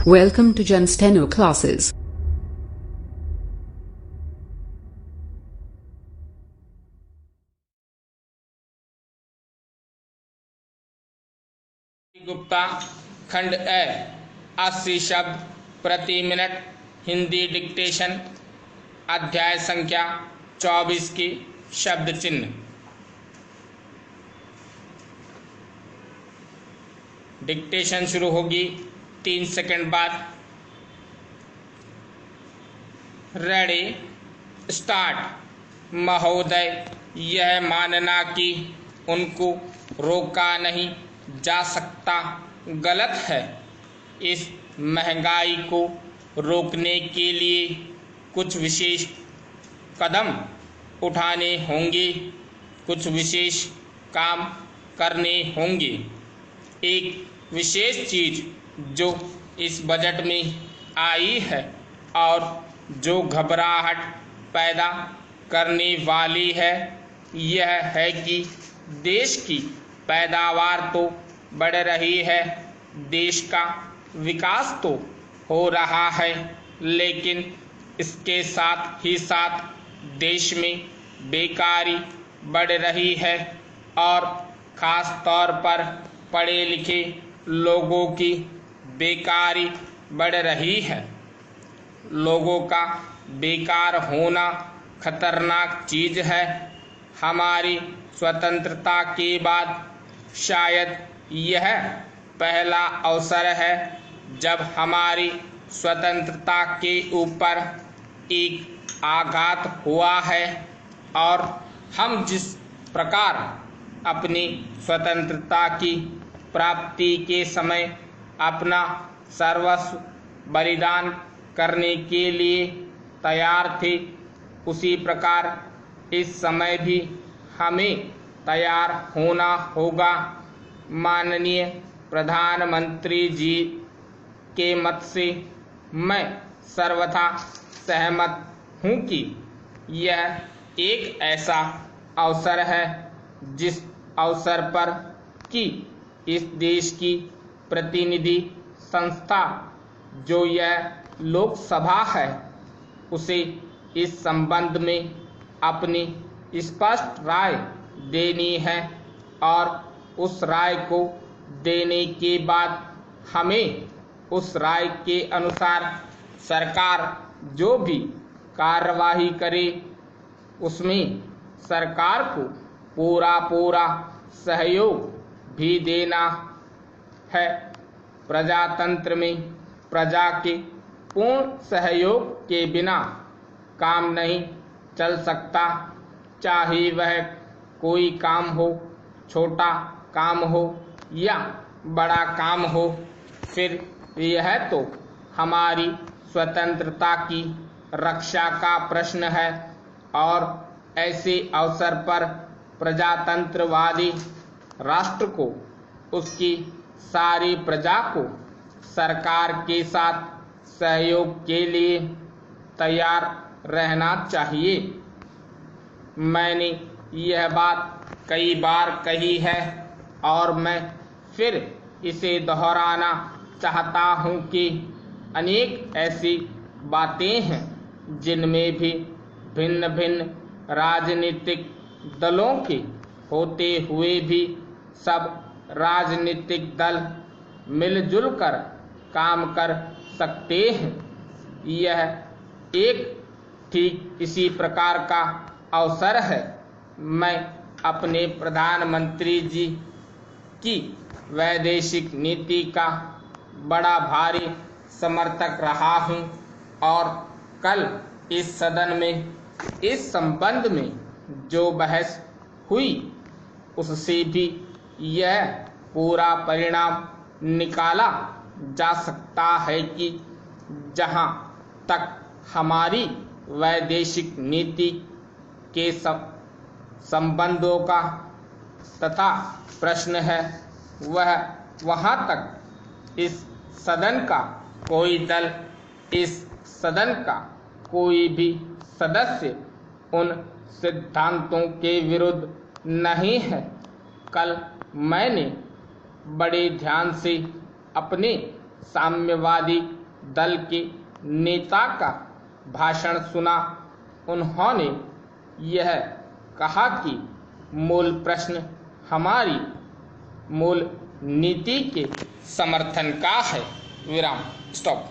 Welcome to Jen Steno classes. Gupta खंड ए 80 शब्द प्रति मिनट हिंदी डिक्टेशन अध्याय संख्या 24 की शब्द चिन्ह। डिक्टेशन शुरू होगी 3 सेकंड बाद। Ready start. महोदय, यह मानना कि उनको रोका नहीं जा सकता गलत है। इस महंगाई को रोकने के लिए कुछ विशेष कदम उठाने होंगे, कुछ विशेष काम करने होंगे। एक विशेष चीज जो इस बजट में आई है और जो घबराहट पैदा करने वाली है, यह है कि देश की पैदावार तो बढ़ रही है, देश का विकास तो हो रहा है, लेकिन इसके साथ ही साथ देश में बेकारी बढ़ रही है और ख़ास तौर पर पढ़े लिखे लोगों की बेकारी बढ़ रही है। लोगों का बेकार होना खतरनाक चीज़ है। हमारी स्वतंत्रता के बाद शायद यह पहला अवसर है जब हमारी स्वतंत्रता के ऊपर एक आघात हुआ है और हम जिस प्रकार अपनी स्वतंत्रता की प्राप्ति के समय अपना सर्वस्व बलिदान करने के लिए तैयार थे, उसी प्रकार इस समय भी हमें तैयार होना होगा। माननीय प्रधानमंत्री जी के मत से मैं सर्वथा सहमत हूँ कि यह एक ऐसा अवसर है जिस अवसर पर कि इस देश की प्रतिनिधि संस्था जो यह लोकसभा है, उसे इस संबंध में अपनी स्पष्ट राय देनी है और उस राय को देने के बाद हमें उस राय के अनुसार सरकार जो भी कार्यवाही करे उसमें सरकार को पूरा सहयोग भी देना है। प्रजातंत्र में प्रजा के पूर्ण सहयोग के बिना काम नहीं चल सकता, चाहे वह कोई काम हो, छोटा काम हो या बड़ा काम हो। फिर यह तो हमारी स्वतंत्रता की रक्षा का प्रश्न है और ऐसे अवसर पर प्रजातंत्रवादी राष्ट्र को उसकी सारी प्रजा को सरकार के साथ सहयोग के लिए तैयार रहना चाहिए। मैंने यह बात कई बार कही है और मैं फिर इसे दोहराना चाहता हूँ कि अनेक ऐसी बातें हैं जिनमें भी भिन्न भिन्न राजनीतिक दलों के होते हुए भी सब राजनीतिक दल मिलजुल कर काम कर सकते हैं। यह एक ठीक इसी प्रकार का अवसर है। मैं अपने प्रधानमंत्री जी की वैदेशिक नीति का बड़ा भारी समर्थक रहा हूँ और कल इस सदन में इस संबंध में जो बहस हुई उससे भी यह पूरा परिणाम निकाला जा सकता है कि जहाँ तक हमारी वैदेशिक नीति के संबंधों का तथा प्रश्न है, वह वहाँ तक इस सदन का कोई दल, इस सदन का कोई भी सदस्य उन सिद्धांतों के विरुद्ध नहीं है। कल मैंने बड़े ध्यान से अपने साम्यवादी दल के नेता का भाषण सुना। उन्होंने यह कहा कि मूल प्रश्न हमारी मूल नीति के समर्थन का है। विराम। स्टॉप।